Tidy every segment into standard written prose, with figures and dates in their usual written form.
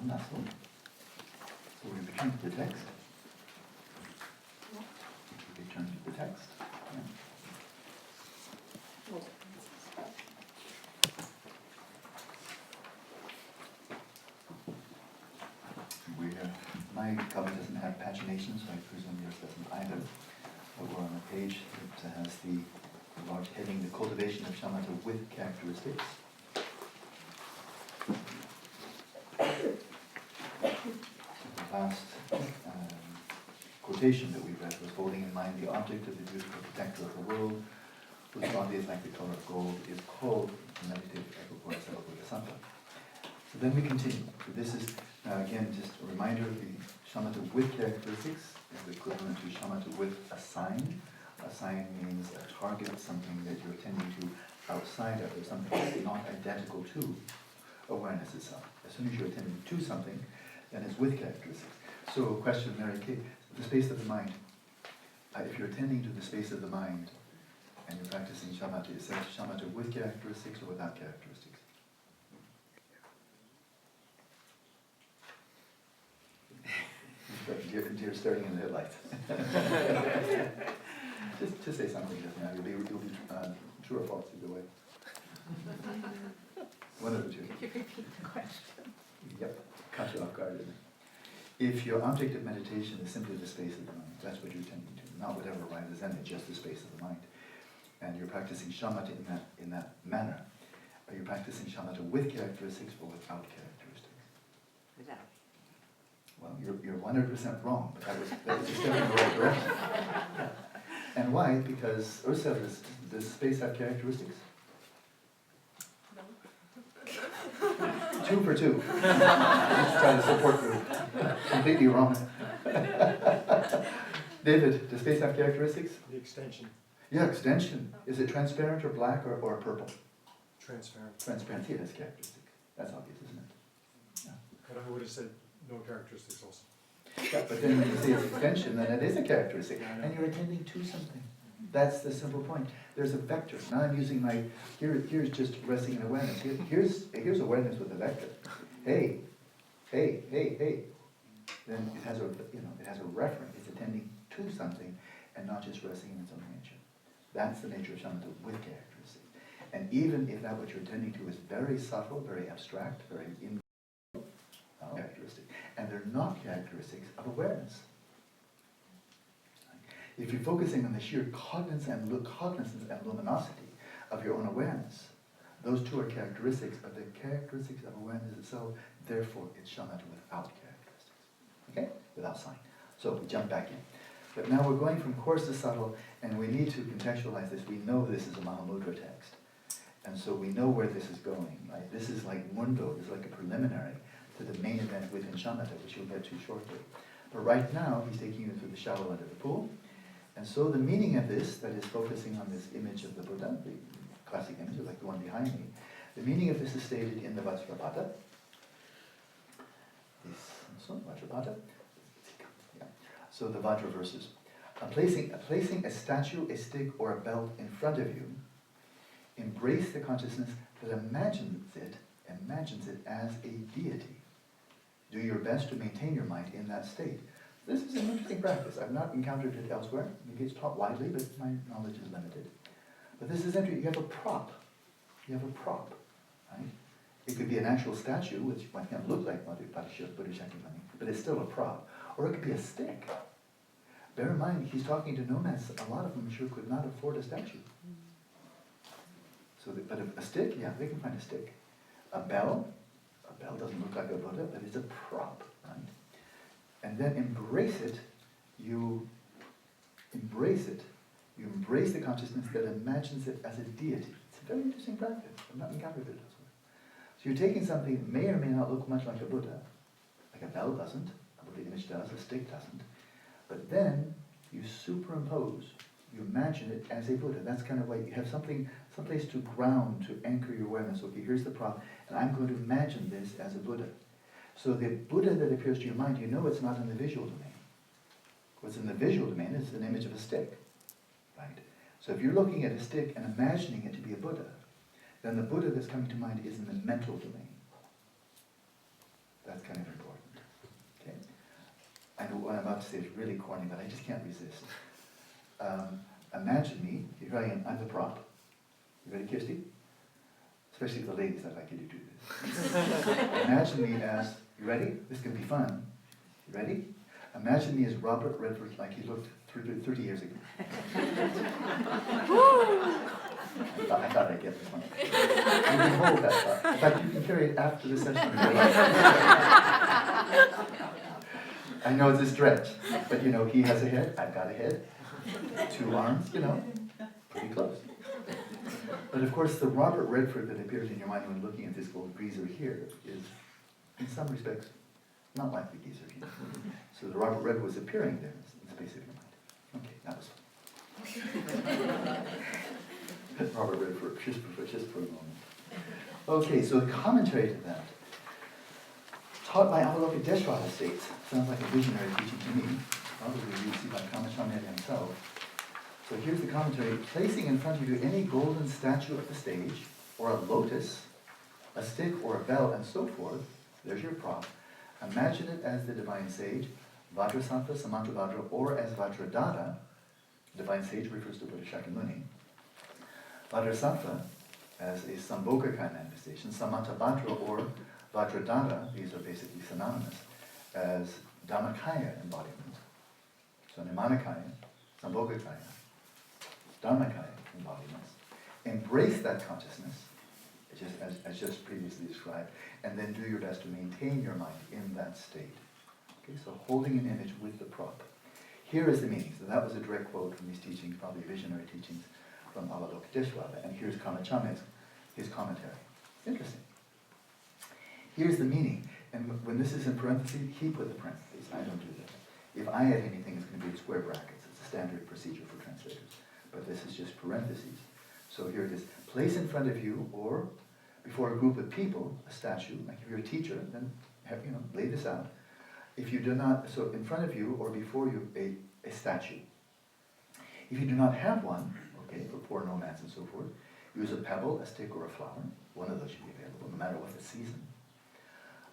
Nasu. So we return to the text. We return to the text. Yeah. My copy doesn't have pagination, so I presume yours doesn't either. But we're on a page that has the large heading, the cultivation of shamatha with characteristics. The last quotation that we read was holding in mind the object of the beautiful protector of the world, whose body is like the color of gold, is called the meditative Ekagora. So then we continue. So this is, now again, just a reminder, the shamatha with characteristics is equivalent to shamatha with a sign. A sign means a target, something that you're tending to outside of, or something that's not identical to awareness itself. As soon as you're attending to something, then it's with characteristics. So, question, Mary Kay, the space of the mind. If you're attending to the space of the mind and you're practicing shamatha, is that shamatha with characteristics or without characteristics? You're staring in the headlights. just say something, doesn't matter. You'll be true or false either way. One of the two. Could you repeat the question? Yep, caught you off guard, didn't it? If your object of meditation is simply the space of the mind, that's what you're tending to, not whatever arises in it, just the space of the mind, and you're practicing shamatha in that manner, are you practicing shamatha with characteristics or without characteristics? Without. Well, you're 100% wrong, but that was a step in the right direction. And why? Because Ursula, does space have characteristics? No. 2 for 2. Just trying to support you. Completely wrong. David, does space have characteristics? The extension. Yeah, extension. Is it transparent or black or purple? Transparent. Transparent. It has characteristics. That's obvious, isn't it? Yeah. But I would have said no characteristics also. Yeah, but then when you say it's extension, then it is a characteristic, and you're attending to something. That's the simple point. There's a vector. Now I'm using my, here's just resting in awareness. Here's awareness with a vector. Hey, hey, hey, hey. Then it has a referent. It's attending to something and not just resting in its own nature. That's the nature of shamatha with characteristics. And even if that what you're attending to is very subtle, very abstract, very characteristic, and they're not characteristics of awareness. If you're focusing on the sheer cognizance and luminosity of your own awareness, those two are characteristics, but the characteristics of awareness itself, therefore it's shamatha without characteristics. Okay? Without sign. So we jump back in. But now we're going from coarse to subtle, and we need to contextualize this. We know this is a Mahamudra text. And so we know where this is going, right? This is like mundo, this is like a preliminary to the main event within shamatha, which you'll get to shortly. But right now, he's taking you through the shallow end of the pool. And so the meaning of this, that is focusing on this image of the Buddha, the classic image, like the one behind me, the meaning of this is stated in the Vajrapada. Vajrapada. Yeah. So the Vajra verses. Placing a statue, a stick, or a belt in front of you, embrace the consciousness that imagines it as a deity. Do your best to maintain your mind in that state. This is an interesting practice. I've not encountered it elsewhere. Maybe it's taught widely, but my knowledge is limited. But this is interesting. You have a prop. Right? It could be an actual statue, which might kind of look like Buddha Shakyamuni, but it's still a prop. Or it could be a stick. Bear in mind, he's talking to nomads. A lot of them sure could not afford a statue. So, but a stick, yeah, they can find a stick. A bell doesn't look like a Buddha, but it's a prop, right? And then embrace the consciousness that imagines it as a deity. It's a very interesting practice. I've not encountered it elsewhere. So you're taking something that may or may not look much like a Buddha, like a bell doesn't, a Buddha image does, a stick doesn't, but then you superimpose, you imagine it as a Buddha. That's kind of like you have someplace to ground, to anchor your awareness. Okay, here's the prop, and I'm going to imagine this as a Buddha. So the Buddha that appears to your mind, you know it's not in the visual domain. What's in the visual domain is an image of a stick, right? So if you're looking at a stick and imagining it to be a Buddha, then the Buddha that's coming to mind is in the mental domain. That's kind of about to say is really corny, but I just can't resist. Imagine me, here I am, I'm the prop. You ready, Kirsty? Especially the ladies, I'd like you to do this. Imagine me as, you ready? This can be fun. You ready? Imagine me as Robert Redford like he looked 30 years ago. I thought I'd get this one. You can hold that thought. In fact, you can carry it after the session. I know it's a stretch, but you know, he has a head, I've got a head, 2 arms, you know, pretty close. But of course, the Robert Redford that appears in your mind when looking at this gold geezer here is, in some respects, not like the geezer here. So the Robert Redford was appearing there in the space of your mind. Okay, that was fun. Robert Redford, just for a moment. Okay, so the commentary to that, taught by Avalokiteshvara states, sounds like a visionary teaching to me, probably received by Kamachamya himself. So here's the commentary. Placing in front of you any golden statue at the stage, or a lotus, a stick or a bell, and so forth, there's your prop. Imagine it as the divine sage, Vajrasattva, Samantabhadra, or as Vajradhara. Divine sage refers to Buddha Shakyamuni. Vajrasattva as a Sambhogakaya manifestation, Samantabhadra or Vajradhara, these are basically synonymous, as Dhammakaya embodiment. So Nimanakaya, Sambhogakaya, Dharmakaya embodiments. Embrace that consciousness, as just previously described, and then do your best to maintain your mind in that state. Okay, so holding an image with the prop. Here is the meaning. So that was a direct quote from these teachings, probably visionary teachings from Avalokiteshvara. And here's Kamachamya's, his commentary. Interesting. Here's the meaning. And when this is in parentheses, he put the parentheses. I don't do that. If I add anything, it's going to be in square brackets. It's a standard procedure for translators. But this is just parentheses. So here it is. Place in front of you or before a group of people, a statue. Like if you're a teacher, then lay this out. If you do not, so in front of you or before you, a statue. If you do not have one, okay, for poor nomads and so forth, use a pebble, a stick, or a flower. One of those should be available, no matter what the season.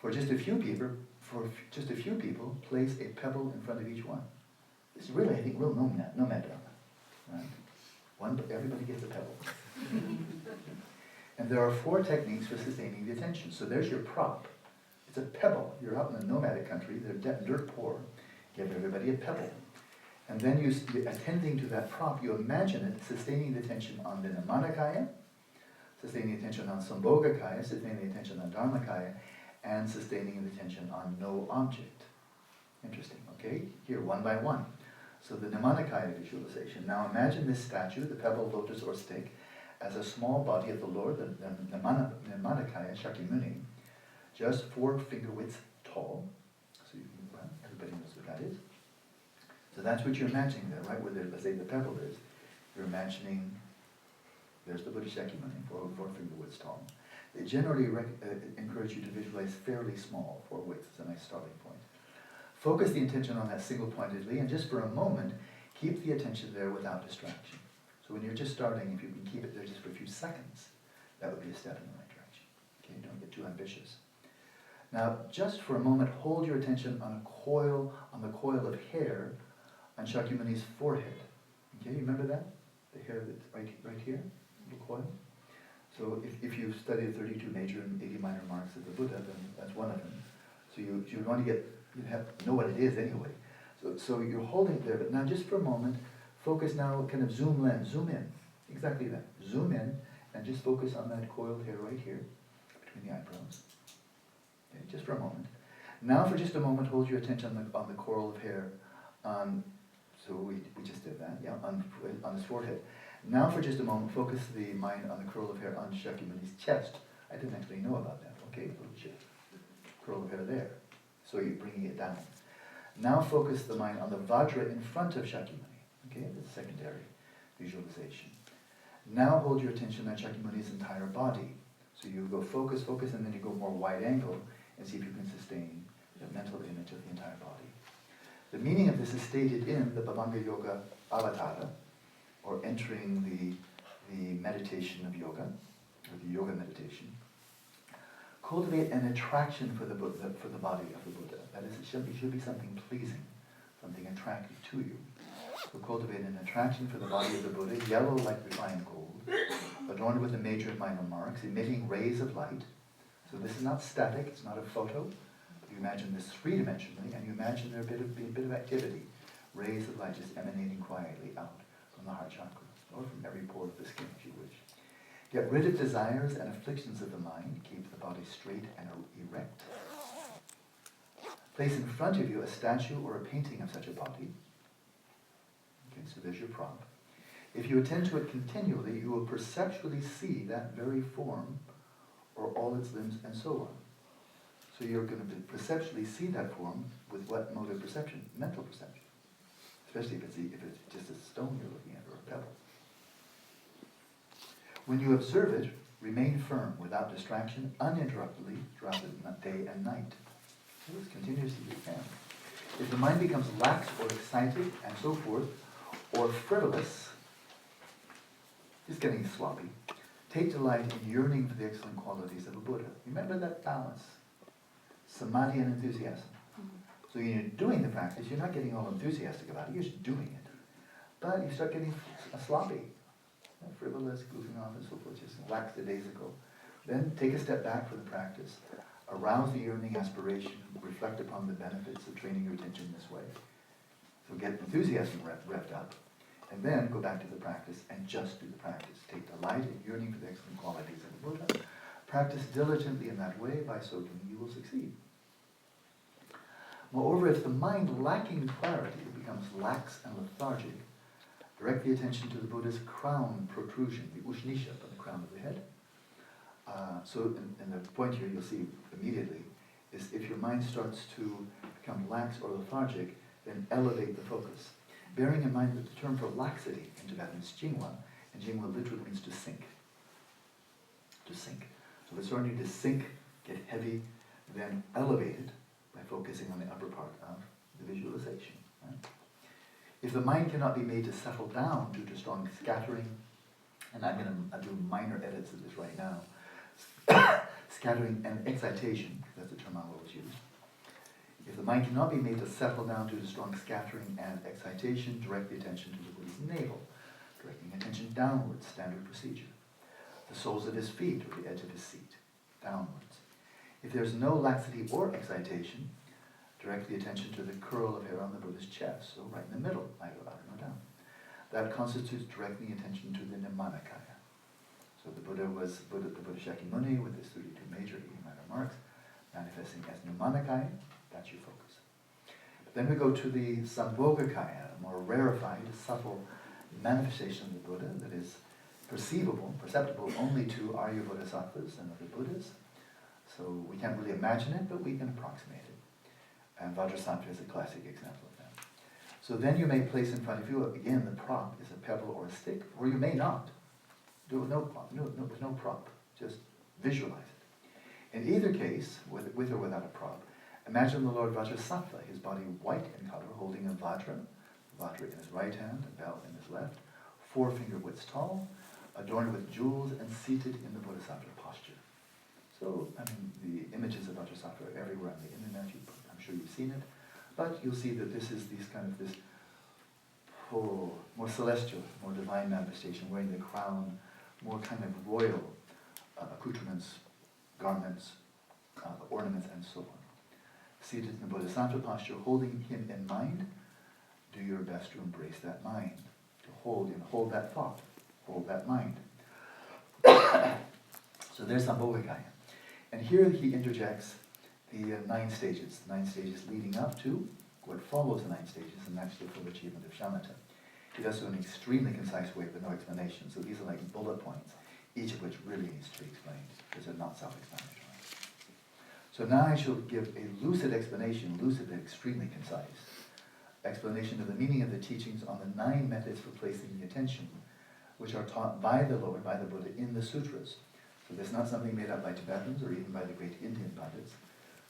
For just a few people, place a pebble in front of each one. This is really, I think, real nomad drama, right? Everybody gets a pebble. And there are 4 techniques for sustaining the attention. So there's your prop. It's a pebble. You're out in a nomadic country, they're dirt poor. Give everybody a pebble. And then you attending to that prop, you imagine it sustaining the attention on the Nimanakaya, sustaining the attention on Sambhogakaya, sustaining the attention on Dharmakaya, and sustaining the attention on no object. Interesting, okay? Here, one by one. So the Nimanakaya visualization. Now imagine this statue, the pebble, lotus, or stick, as a small body of the Lord, the Nimanakaya Shakyamuni, just 4 finger widths tall. So you can, well, everybody knows what that is. So that's what you're imagining there, right? Where let's say the pebble is. You're imagining, there's the Buddha Shakyamuni, 4 finger widths tall. They generally encourage you to visualize fairly small, 4 widths is a nice starting point. Focus the attention on that single-pointedly, and just for a moment, keep the attention there without distraction. So when you're just starting, if you can keep it there just for a few seconds, that would be a step in the right direction. Okay, don't get too ambitious. Now, just for a moment, hold your attention on the coil of hair on Shakyamuni's forehead. Okay, you remember that? The hair that's right here, little coil. So if you've studied 32 major and 80 minor marks of the Buddha, then that's one of them. So you want to know what it is anyway. So you're holding it there, but now just for a moment, focus now, kind of zoom in. Exactly that. Zoom in and just focus on that coiled hair right here, between the eyebrows. Okay, just for a moment. Now for just a moment, hold your attention on the coil of hair on, so we just did that, yeah, on his forehead. Now for just a moment, focus the mind on the curl of hair on Shakyamuni's chest. I didn't actually know about that. Okay, curl of hair there. So you're bringing it down. Now focus the mind on the Vajra in front of Shakyamuni. Okay, that's secondary visualization. Now hold your attention on Shakyamuni's entire body. So you go focus, and then you go more wide angle and see if you can sustain the mental image of the entire body. The meaning of this is stated in the Bhavanga Yoga Avatara, or entering the meditation of yoga, or the yoga meditation. Cultivate an attraction for the body of the Buddha. That is, it should be something pleasing something attractive to you. So cultivate an attraction for the body of the Buddha, yellow like refined gold, adorned with the major and minor marks, emitting rays of light. So this is not static, it's not a photo. You imagine this three-dimensionally, and you imagine there be a bit of activity. Rays of light just emanating quietly out from the heart chakra, or from every pore of the skin if you wish. Get rid of desires and afflictions of the mind, keep the body straight and erect. Place in front of you a statue or a painting of such a body. Okay, so there's your prop. If you attend to it continually, you will perceptually see that very form, or all its limbs, and so on. So you're going to perceptually see that form with what mode of perception? Mental perception. Especially if it's just a stone you're looking at, or a pebble. When you observe it, remain firm, without distraction, uninterruptedly, throughout the day and night. Do this continuously you can. If the mind becomes lax or excited, and so forth, or frivolous, just getting sloppy, take delight in yearning for the excellent qualities of a Buddha. Remember that balance. Samadhi and enthusiasm. So when you're doing the practice, you're not getting all enthusiastic about it, you're just doing it. But you start getting sloppy, frivolous, goofing off and so forth, just lackadaisical. Then take a step back from the practice. Arouse the yearning aspiration, reflect upon the benefits of training your attention this way. So get enthusiasm revved up, and then go back to the practice and just do the practice. Take delight in yearning for the excellent qualities of the Buddha. Practice diligently in that way. By so doing, you will succeed. Moreover, if the mind lacking clarity becomes lax and lethargic, direct the attention to the Buddha's crown protrusion, the Ushnisha, on the crown of the head. So in the point here you'll see immediately is if your mind starts to become lax or lethargic, then elevate the focus. Bearing in mind that the term for laxity in Tibetan is jingwa, and jingwa literally means to sink. To sink. So if it's starting to sink, get heavy, then elevate it by focusing on the upper part of the visualization. Right? If the mind cannot be made to settle down due to strong scattering, and I'm going to do minor edits of this right now, scattering and excitation, that's the term I always use. If the mind cannot be made to settle down due to strong scattering and excitation, direct the attention to the Buddha's navel, directing attention downwards, standard procedure. The soles of his feet, or the edge of his seat, downwards. If there's no laxity or excitation, direct the attention to the curl of hair on the Buddha's chest, so right in the middle, neither up nor down. That constitutes directing attention to the Nirmanakaya. So the Buddha was the Buddha Shakyamuni with his 32 major 80 minor marks, manifesting as Nirmanakaya. That's your focus. But then we go to the Sambhogakaya, a more rarefied, subtle manifestation of the Buddha that is perceptible only to Arya Bodhisattvas and other Buddhas. So we can't really imagine it, but we can approximate it. And Vajrasattva is a classic example of that. So then you may place in front of you, again, the prop is a pebble or a stick, or you may not. Do it with no prop, just visualize it. In either case, with or without a prop, imagine the Lord Vajrasattva, his body white in color, holding a vajra in his right hand, a bell in his left, 4 finger widths tall, adorned with jewels and seated in the Bodhisattva posture. So, I mean, the images of Vajrasattva are everywhere on the internet, I'm sure you've seen it, but you'll see that this is this more celestial, more divine manifestation, wearing the crown, more kind of royal accoutrements, garments, ornaments, and so on. Seated in the Bodhisattva posture, holding him in mind, do your best to embrace that mind, to hold that thought, hold that mind. So there's Sambhogakaya. And here he interjects the 9 stages leading up to what follows the 9 stages, and that's the full achievement of Shamatha. He does so in an extremely concise way with no explanation. So these are like bullet points, each of which really needs to be explained, because they're not self-explanatory. So now I shall give a lucid explanation, lucid but extremely concise, explanation of the meaning of the teachings on the 9 methods for placing the attention, which are taught by the Lord, by the Buddha, in the sutras. So this is not something made up by Tibetans or even by the great Indian Pandits.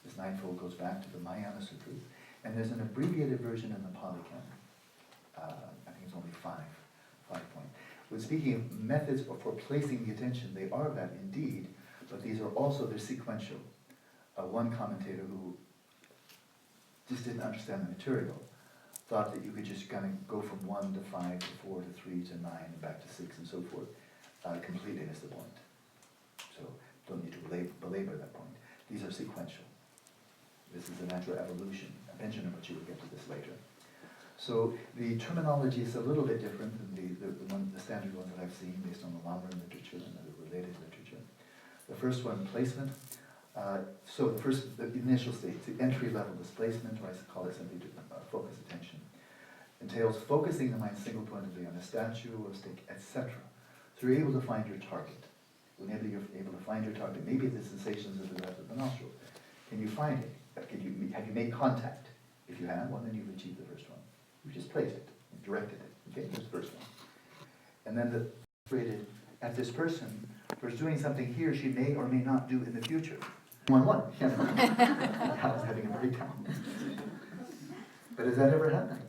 This 9-fold goes back to the Mahayana Sutras. And there's an abbreviated version in the Pali Canon. I think it's only 5 points. When speaking of methods for placing the attention, they are that indeed, but these are also, they're sequential. One commentator who just didn't understand the material thought that you could just kind of go from 1 to 5 to 4 to 3 to 9 and back to 6 and so forth, completely missed the point. So don't need to belabor that point. These are sequential. This is a natural evolution. Panchen Rinpoche will get to this later. So the terminology is a little bit different than the standard ones that I've seen based on the Lama literature and other related literature. The first one, placement. So the initial stage, the entry-level displacement, or I call it simply focus attention, entails focusing the mind single-pointedly on a statue or a stick, etc. So you're able to find your target. Whenever you're able to find your target, maybe the sensations of the breath of the nostril. Can you find it? Have you made contact? If you have, well, then you've achieved the first one. You've just placed it, directed it. Okay, here's the first one. And then the rated at this person for doing something he or she may or may not do in the future. 1-1. I was having a breakdown. But has that ever happened?